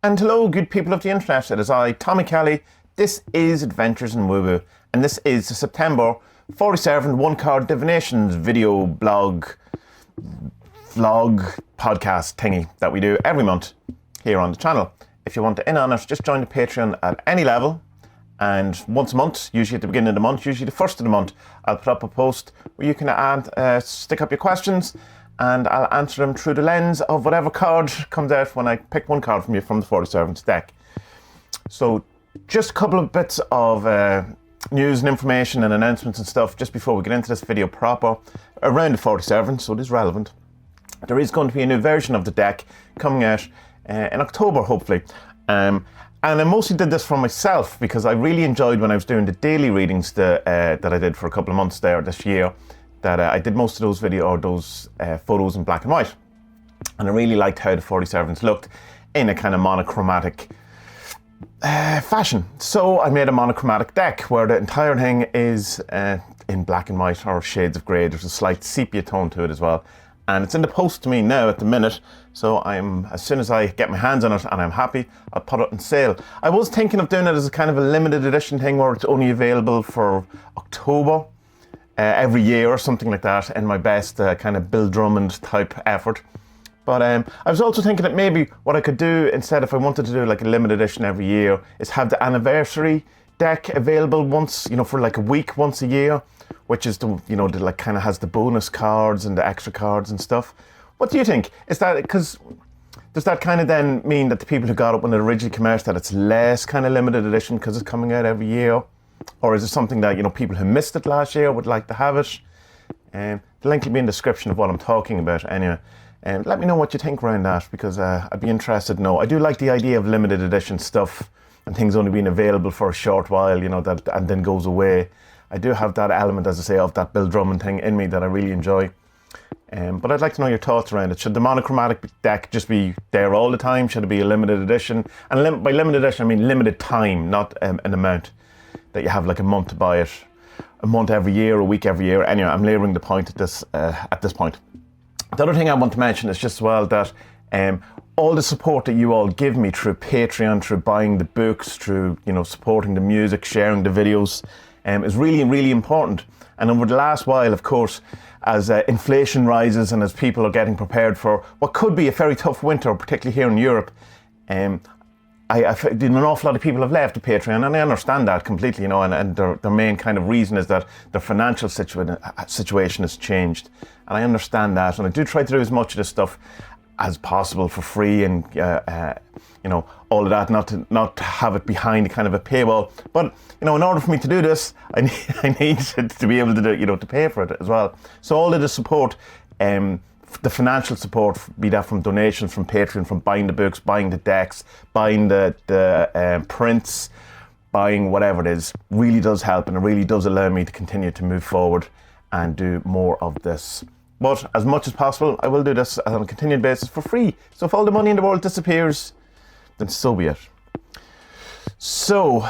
And hello, good people of the internet. It is I, Tommy Kelly. This is Adventures in Woo Woo, and this is the September 47 one-card divinations video vlog podcast thingy that we do every month here on the channel. If you want to in on it, just join the Patreon at any level. And once a month, usually at the beginning of the month, usually the first of the month, I'll put up a post where you can stick up your questions, and I'll answer them through the lens of whatever card comes out when I pick one card from you from the 40 Servants deck. So just a couple of bits of news and information and announcements and stuff just before we get into this video proper around the 40 Servants, so it is relevant. There is going to be a new version of the deck coming out in October, hopefully. And I mostly did this for myself because I really enjoyed when I was doing the daily readings that I did for a couple of months there this year. That I did most of those photos in black and white, and I really liked how the 40 Servants looked in a kind of monochromatic fashion. So I made a monochromatic deck where the entire thing is in black and white or shades of grey. There's a slight sepia tone to it as well, and it's in the post to me now at the minute. So as soon as I get my hands on it and I'm happy, I'll put it on sale. I was thinking of doing it as a kind of a limited edition thing where it's only available for October. Every year or something like that, in my best kind of Bill Drummond type effort. But I was also thinking that maybe what I could do instead, if I wanted to do like a limited edition every year, is have the anniversary deck available once, for like a week once a year, which is the like kind of has the bonus cards and the extra cards and stuff. What do you think? Is that because does that kind of then mean that the people who got it when it originally came out, that it's less kind of limited edition because it's coming out every year? Or is it something that, people who missed it last year would like to have it? The link will be in the description of what I'm talking about anyway. Let me know what you think around that, because I'd be interested to know. I do like the idea of limited edition stuff and things only being available for a short while, that and then goes away. I do have that element, as I say, of that Bill Drummond thing in me that I really enjoy. But I'd like to know your thoughts around it. Should the monochromatic deck just be there all the time? Should it be a limited edition? And by limited edition, I mean limited time, not an amount. That you have like a month to buy it, a month every year, a week every year. Anyway, I'm layering the point at this point. The other thing I want to mention is just as well that all the support that you all give me through Patreon, through buying the books, through supporting the music, sharing the videos, is really, really important. And over the last while, of course, as inflation rises and as people are getting prepared for what could be a very tough winter, particularly here in Europe, an awful lot of people have left the Patreon, and I understand that completely, and their main kind of reason is that their financial situation has changed. And I understand that, and I do try to do as much of this stuff as possible for free, and all of that, not to have it behind a kind of a paywall. But in order for me to do this, I need to be able to do, to pay for it as well. So all of the support, the financial support, be that from donations from Patreon, from buying the books, buying the decks, buying the prints, buying whatever it is, really does help, and it really does allow me to continue to move forward and do more of this. But as much as possible, I will do this on a continued basis for free. So if all the money in the world disappears, then so be it. So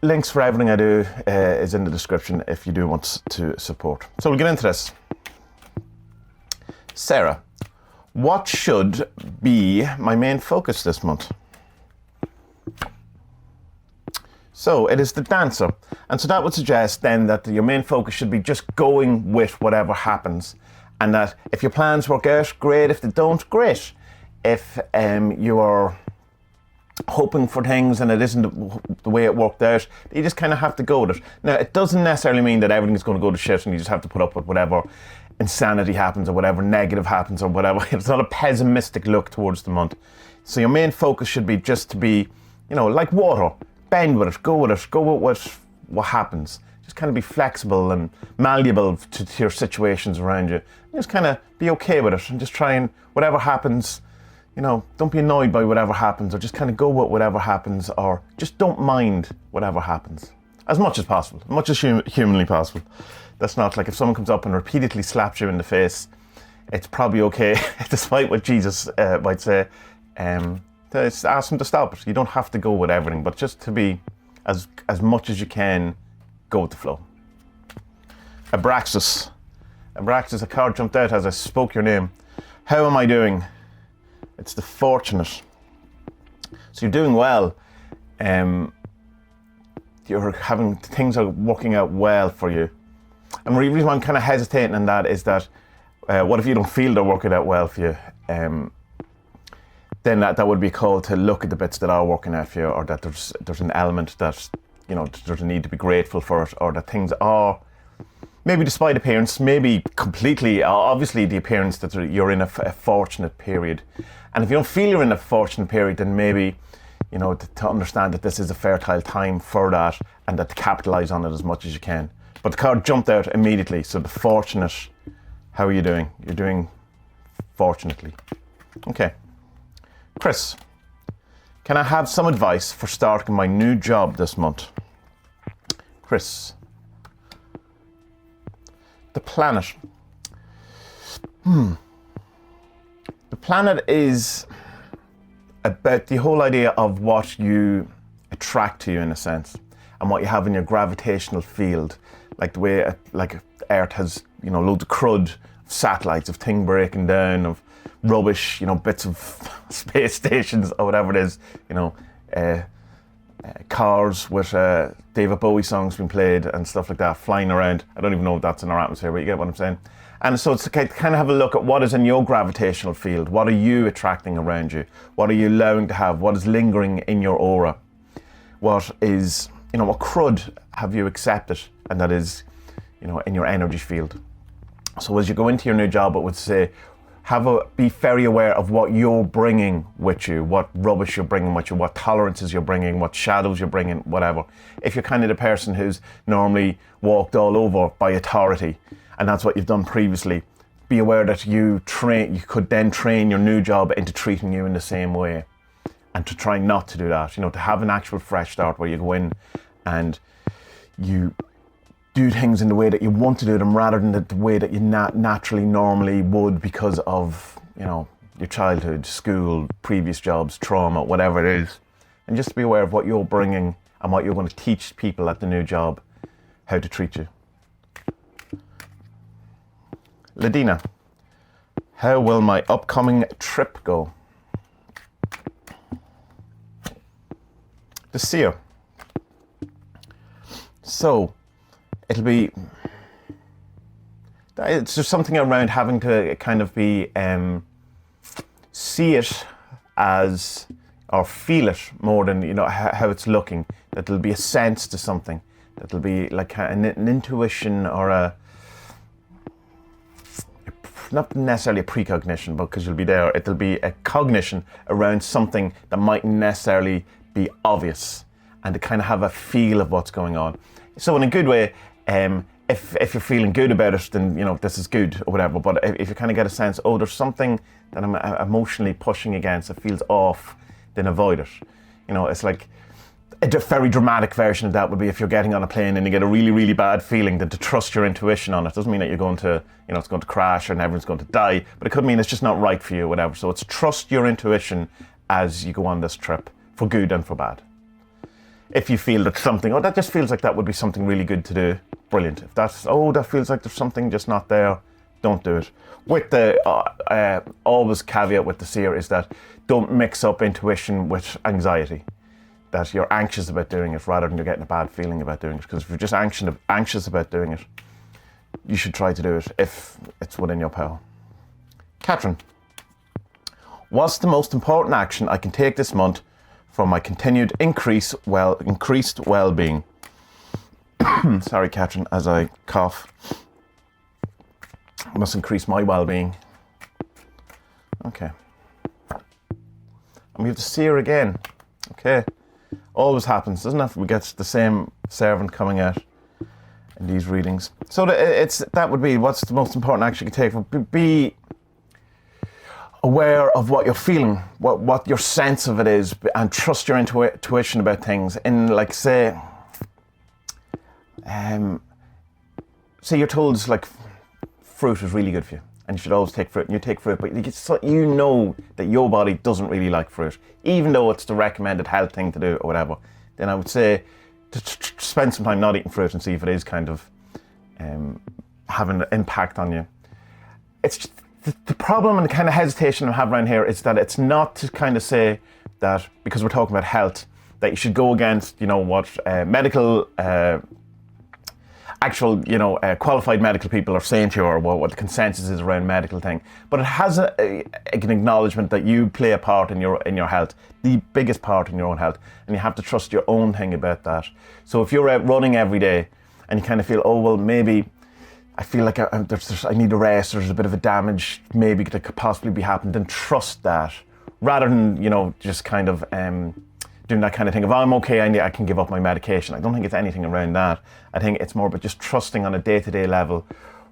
links for everything I do is in the description if you do want to support. So we'll get into this. Sarah, what should be my main focus this month? So it is the Dancer, and so that would suggest then that your main focus should be just going with whatever happens, and that if your plans work out, great. If they don't, great. If you are hoping for things and it isn't the way it worked out, you just kind of have to go with it. Now, it doesn't necessarily mean that everything's going to go to shit and you just have to put up with whatever insanity happens or whatever negative happens or whatever. It's not a pessimistic look towards the month. So your main focus should be just to be, like water, bend with it, go with what happens. Just kind of be flexible and malleable to your situations around you. Just kind of be okay with it and just try and whatever happens, don't be annoyed by whatever happens, or just kind of go with whatever happens, or just don't mind whatever happens as much as possible, as much as humanly possible. That's not like if someone comes up and repeatedly slaps you in the face, it's probably okay, despite what Jesus might say, to ask them to stop it. You don't have to go with everything, but just to be as much as you can, go with the flow. Abraxas. Abraxas, a card jumped out as I spoke your name. How am I doing? It's the Fortunate. So you're doing well. Things are working out well for you. And the reason why I'm kind of hesitating in that is that what if you don't feel they're working out well for you? Then that would be called to look at the bits that are working out for you, or that there's an element that, you know, there's a need to be grateful for it, or that things are, maybe despite appearance, maybe completely, obviously the appearance that you're in a fortunate period. And if you don't feel you're in a fortunate period, then maybe, you know, to understand that this is a fertile time for that, and that to capitalise on it as much as you can. But the card jumped out immediately, so the fortunate, how are you doing? You're doing fortunately. Okay. Chris, can I have some advice for starting my new job this month? Chris. The planet. The planet is about the whole idea of what you attract to you, in a sense, and what you have in your gravitational field. Like the way, like Earth has, you know, loads of crud, of satellites, of things breaking down, of rubbish, you know, bits of space stations or whatever it is, you know, cars with David Bowie songs being played and stuff like that, flying around. I don't even know if that's in our atmosphere, but you get what I'm saying. And so it's to kind of have a look at what is in your gravitational field. What are you attracting around you? What are you allowing to have? What is lingering in your aura? What is, you know, what crud have you accepted? And that is, you know, in your energy field. So as you go into your new job, it would say, be very aware of what you're bringing with you, what rubbish you're bringing with you, what tolerances you're bringing, what shadows you're bringing, whatever. If you're kind of the person who's normally walked all over by authority, and that's what you've done previously, be aware that you could then train your new job into treating you in the same way, and to try not to do that, you know, to have an actual fresh start where you go in and you do things in the way that you want to do them, rather than the way that you naturally normally would because of, you know, your childhood, school, previous jobs, trauma, whatever it is. And just be aware of what you're bringing and what you're going to teach people at the new job how to treat you. Ladina, how will my upcoming trip go? The Seer. So, it's just something around having to kind of be, see it as, or feel it more than, you know, how it's looking. That there'll be a sense to something. That there'll be like an intuition, or not necessarily a precognition, but because you'll be there, it'll be a cognition around something that mightn't necessarily be obvious, and to kind of have a feel of what's going on. So in a good way, if you're feeling good about it, then, you know, this is good or whatever. But if you kind of get a sense, oh, there's something that I'm emotionally pushing against, it feels off, then avoid it. You know, it's like a very dramatic version of that would be if you're getting on a plane and you get a really, really bad feeling, then to trust your intuition on it. Doesn't mean that you're going to, you know, it's going to crash and everyone's going to die, but it could mean it's just not right for you or whatever. So it's trust your intuition as you go on this trip, for good and for bad. If you feel that something, oh, that just feels like that would be something really good to do, brilliant. If that's, oh, that feels like there's something just not there, don't do it. With the, always caveat with the Seer is that don't mix up intuition with anxiety. That you're anxious about doing it rather than you're getting a bad feeling about doing it. Because if you're just anxious about doing it, you should try to do it if it's within your power. Catherine, what's the most important action I can take this month for my continued increased well-being? Sorry, Catherine, as I cough. I must increase my well-being. Okay. And we have the Seer again. Okay. Always happens, doesn't it? We get the same servant coming out in these readings. So that would be, what's the most important action you can take? Be aware of what you're feeling, what your sense of it is, and trust your intuition about things. In, like, say you're told, like, fruit is really good for you, and you should always take fruit, and you take fruit, but you know that your body doesn't really like fruit, even though it's the recommended health thing to do or whatever. Then I would say to spend some time not eating fruit and see if it is kind of having an impact on you. It's just, the problem and the kind of hesitation I have around here is that it's not to kind of say that because we're talking about health, that you should go against, what medical, actual, qualified medical people are saying to you, or what the consensus is around medical thing. But it has an acknowledgement that you play a part in your health, the biggest part in your own health, and you have to trust your own thing about that. So if you're out running every day and you kind of feel, oh well, maybe I feel like I need a rest, or there's a bit of a damage maybe that could possibly be happening, then trust that, rather than just kind of doing that kind of thing. If I'm okay, I can give up my medication. I don't think it's anything around that. I think it's more about just trusting on a day-to-day level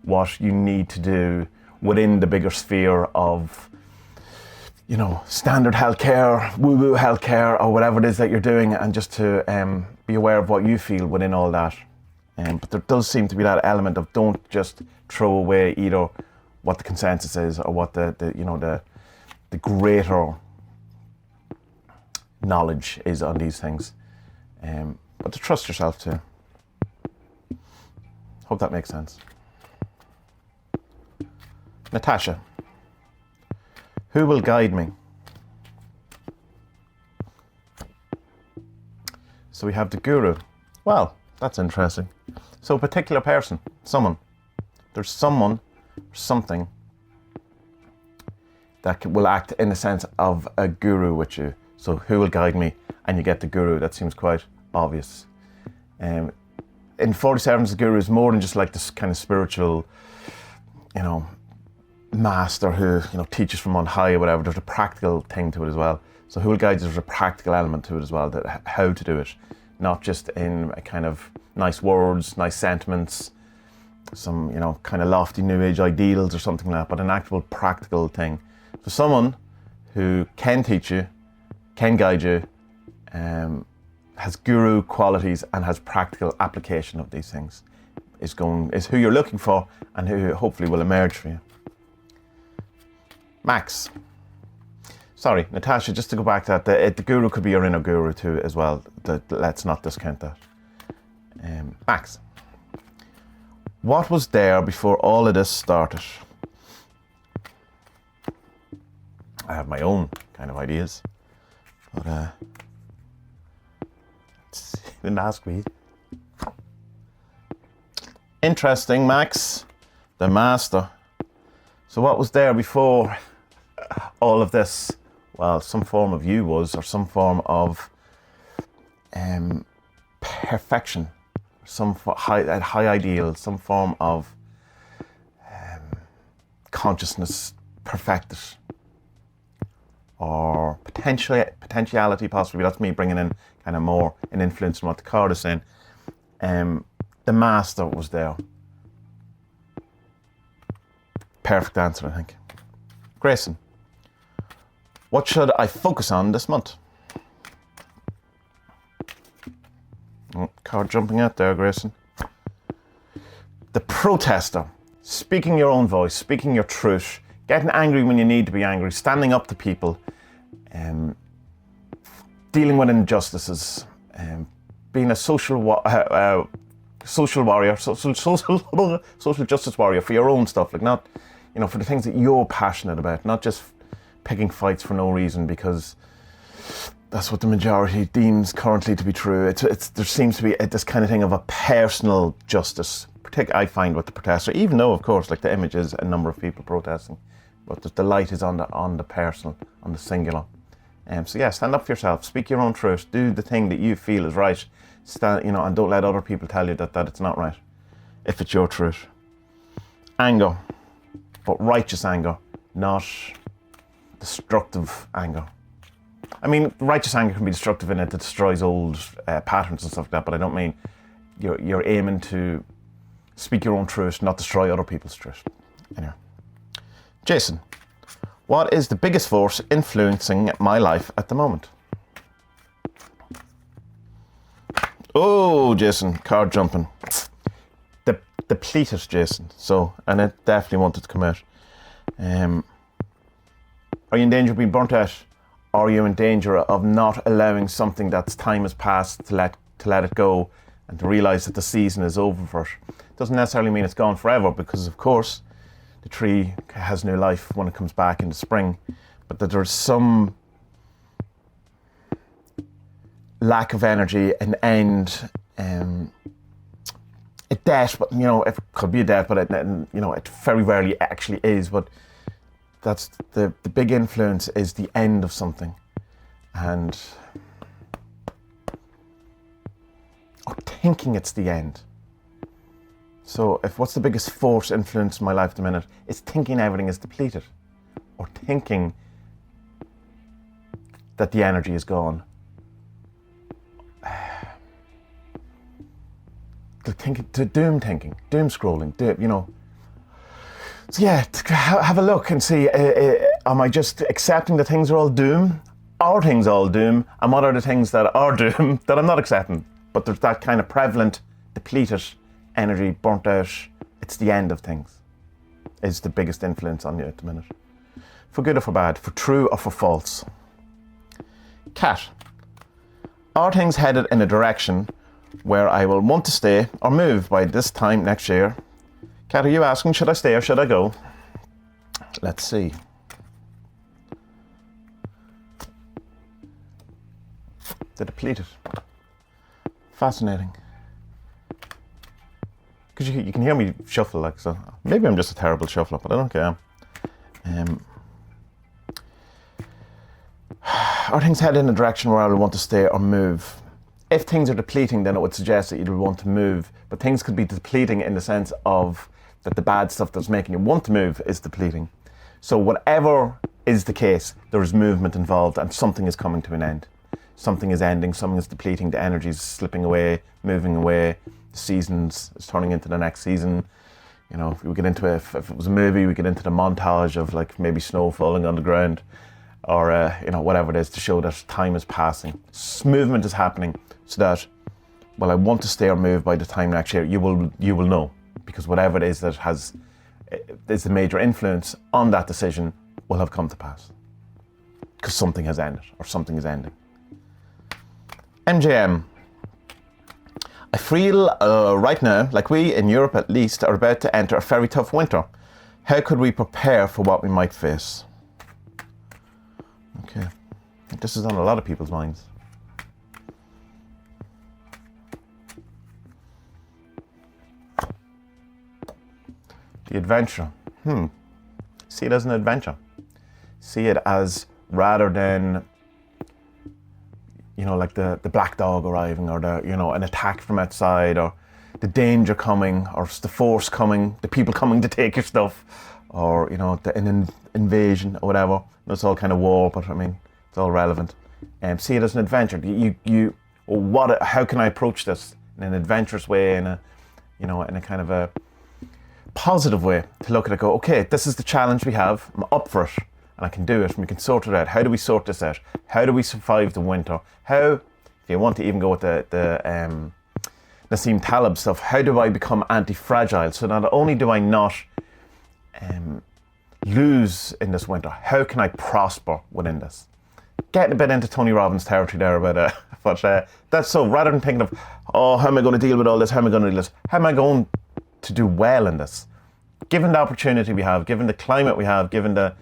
what you need to do within the bigger sphere of, standard healthcare, woo-woo healthcare, or whatever it is that you're doing, and just to be aware of what you feel within all that. But there does seem to be that element of don't just throw away either what the consensus is or what the greater knowledge is on these things, but to trust yourself too. Hope that makes sense. Natasha, who will guide me? So we have the guru. Well, that's interesting. So a particular person, there's someone or something that will act in the sense of a guru with you. So who will guide me? And you get the guru. That seems quite obvious. In 40 Servants, the guru is more than just like this kind of spiritual, master who, teaches from on high or whatever. There's a practical thing to it as well. So who will guide you? There's a practical element to it as well, that how to do it. Not just in a kind of nice words, nice sentiments, some, kind of lofty new age ideals or something like that, but an actual practical thing. So someone who can teach you, can guide you, has guru qualities and has practical application of these things, is who you're looking for, and who hopefully will emerge for you. Max. Sorry, Natasha, just to go back to that, the guru could be your inner guru too as well. Let's not discount that. Max. What was there before all of this started? I have my own kind of ideas. But didn't ask me. Interesting, Max. The master. So what was there before all of this? Well, some form of you was, or some form of perfection, some high ideal, some form of consciousness perfected, or potentiality possibly. That's me bringing in kind of more an influence from what the card is saying. The master was there. Perfect answer, I think. Grayson, what should I focus on this month? Oh, card jumping out there, Grayson. The protester. Speaking your own voice, speaking your truth, getting angry when you need to be angry, standing up to people, dealing with injustices, being a social warrior, social justice warrior for your own stuff, like not, for the things that you're passionate about, not just picking fights for no reason because that's what the majority deems currently to be true. There seems to be this kind of thing of a personal justice, I find, with the protester, even though, of course, like the image is a number of people protesting, but the light is on the personal, on the singular. So yeah, stand up for yourself, speak your own truth, do the thing that you feel is right, and don't let other people tell you that it's not right, if it's your truth. Anger, but righteous anger, not destructive anger. I mean, righteous anger can be destructive in it destroys old patterns and stuff like that, but I don't mean you're aiming to speak your own truth, not destroy other people's truth. Anyway. Jason, what is the biggest force influencing my life at the moment? Oh, Jason, card jumping. Depleted, Jason. So, and it definitely wanted to come out. Are you in danger of being burnt out? Or are you in danger of not allowing something that's time has passed to let it go and to realise that the season is over for it? Doesn't necessarily mean it's gone forever, because of course the tree has new life when it comes back in the spring, but that there's some lack of energy, an end, a debt, but it could be a debt, but it very rarely actually is. But that's the big influence is the end of something, and thinking it's the end. So what's the biggest force influence in my life at the minute? It's thinking everything is depleted, or thinking that the energy is gone. Doom thinking, doom scrolling, So yeah, have a look and see, am I just accepting that things are all doom? Are things all doom? And what are the things that are doom that I'm not accepting? But there's that kind of prevalent, depleted energy, burnt out, it's the end of things, is the biggest influence on you at the minute. For good or for bad, for true or for false. Cat. Are things headed in a direction where I will want to stay or move by this time next year? Cat, are you asking, should I stay or should I go? Let's see. The depleted. Fascinating. Because you can hear me shuffle, like, so maybe I'm just a terrible shuffler, but I don't care. Are things headed in a direction where I will want to stay or move? If things are depleting, then it would suggest that you would want to move, but things could be depleting in the sense of that the bad stuff that's making you want to move is depleting. So whatever is the case, there is movement involved and something is coming to an end. Something is ending, something is depleting, the energy is slipping away, moving away, the seasons is turning into the next season. If we get into if it was a movie, we get into the montage of like maybe snow falling on the ground, or whatever it is, to show that time is passing. Movement is happening, so that, well, I want to stay or move by the time next year, you will know, because whatever it is that is the major influence on that decision will have come to pass, because something has ended or something is ending. MJM. I feel right now like we in Europe at least are about to enter a very tough winter. How could we prepare for what we might face? Okay, this is on a lot of people's minds. The adventure. See it as an adventure. See it as, rather than, like the black dog arriving, or an attack from outside, or the danger coming, or the force coming, the people coming to take your stuff, or an invasion or whatever. It's all kind of war, but I mean, it's all relevant. See it as an adventure. How can I approach this in an adventurous way, in a kind of a positive way, to look at it, go, okay, this is the challenge we have, I'm up for it, and I can do it, and we can sort it out. How do we sort this out? How do we survive the winter? How, if you want to even go with the Nassim Taleb stuff, how do I become anti-fragile? So not only do I not lose in this winter, how can I prosper within this? Getting a bit into Tony Robbins territory there about it, but that's so, rather than thinking of, how am I going to deal with all this, how am I going to do this, how am I going to do well in this? Given the opportunity we have, given the climate we have, given the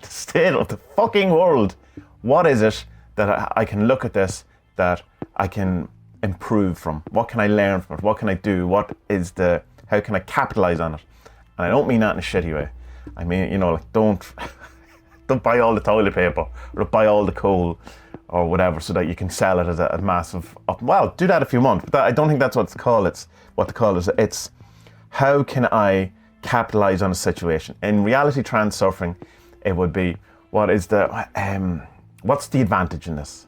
state of the fucking world, what is it that I can look at this that I can improve from? What can I learn from it? What can I do? How can I capitalize on it? And I don't mean that in a shitty way. I mean, don't buy all the toilet paper, or buy all the coal, or whatever, so that you can sell it as a massive, well, do that if you want, but I don't think that's what the call is. It's how can I capitalize on a situation? In reality transurfing, it would be, what's the advantage in this?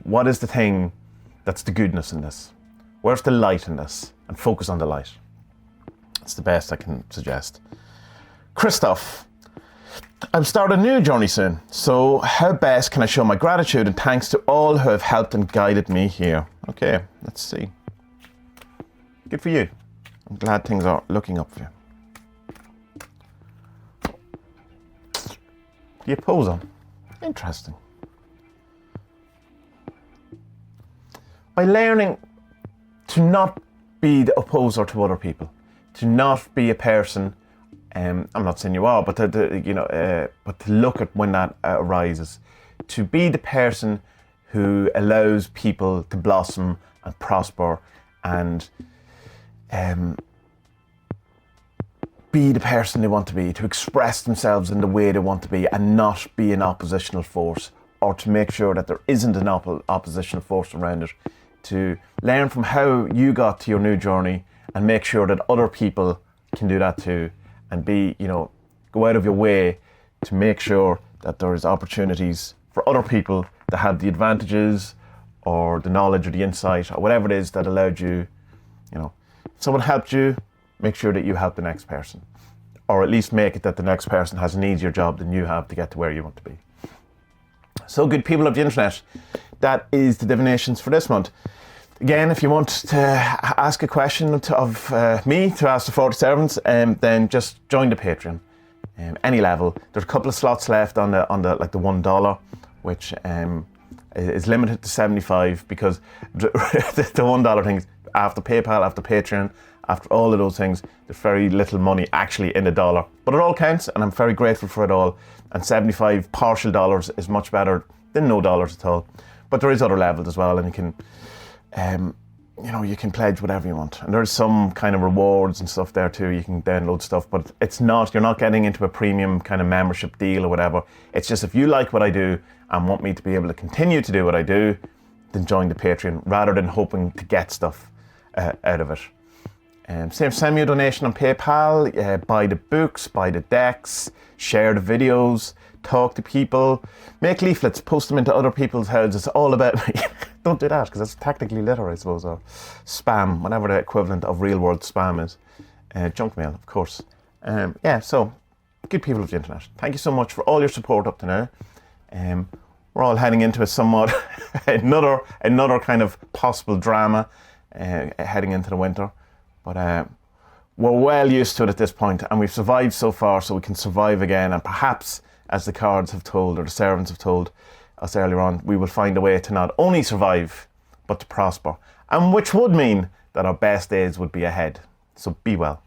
What is the thing that's the goodness in this? Where's the light in this? And focus on the light. It's the best I can suggest. Christoph, I'm starting a new journey soon, so how best can I show my gratitude and thanks to all who have helped and guided me here? Okay, let's see. Good for you. I'm glad things are looking up for you. The opposer. Interesting. By learning to not be the opposer to other people, to not be a person, I'm not saying you are, but to look at when that arises, to be the person who allows people to blossom and prosper and be the person they want to be, to express themselves in the way they want to be and not be an oppositional force, or to make sure that there isn't an oppositional force around it, to learn from how you got to your new journey and make sure that other people can do that too, and be, go out of your way to make sure that there is opportunities for other people that have the advantages or the knowledge or the insight or whatever it is that allowed you, if someone helped you, make sure that you help the next person, or at least make it that the next person has an easier job than you have to get to where you want to be. So good people of the internet, that is the divinations for this month. Again, if you want to ask a question of me, to ask the 40 servants, then just join the Patreon. Any level. There's a couple of slots left on the $1, which is limited to 75, because the $1 thing is after PayPal, after Patreon, after all of those things, there's very little money actually in the dollar. But it all counts, and I'm very grateful for it all. And 75 partial dollars is much better than no dollars at all. But there is other levels as well, and you can, you can pledge whatever you want. And there's some kind of rewards and stuff there too. You can download stuff, but you're not getting into a premium kind of membership deal or whatever. It's just, if you like what I do and want me to be able to continue to do what I do, then join the Patreon, rather than hoping to get stuff out of it. Send me a donation on PayPal, buy the books, buy the decks, share the videos, talk to people, make leaflets, post them into other people's houses. It's all about me. Don't do that, because that's technically litter, I suppose, or spam, whatever the equivalent of real world spam is. Junk mail, of course. So good people of the internet, thank you so much for all your support up to now. We're all heading into a somewhat another kind of possible drama heading into the winter. But we're well used to it at this point, and we've survived so far, so we can survive again. And perhaps, as the cards have told, or the servants have told us earlier on, we will find a way to not only survive, but to prosper. And which would mean that our best days would be ahead. So be well.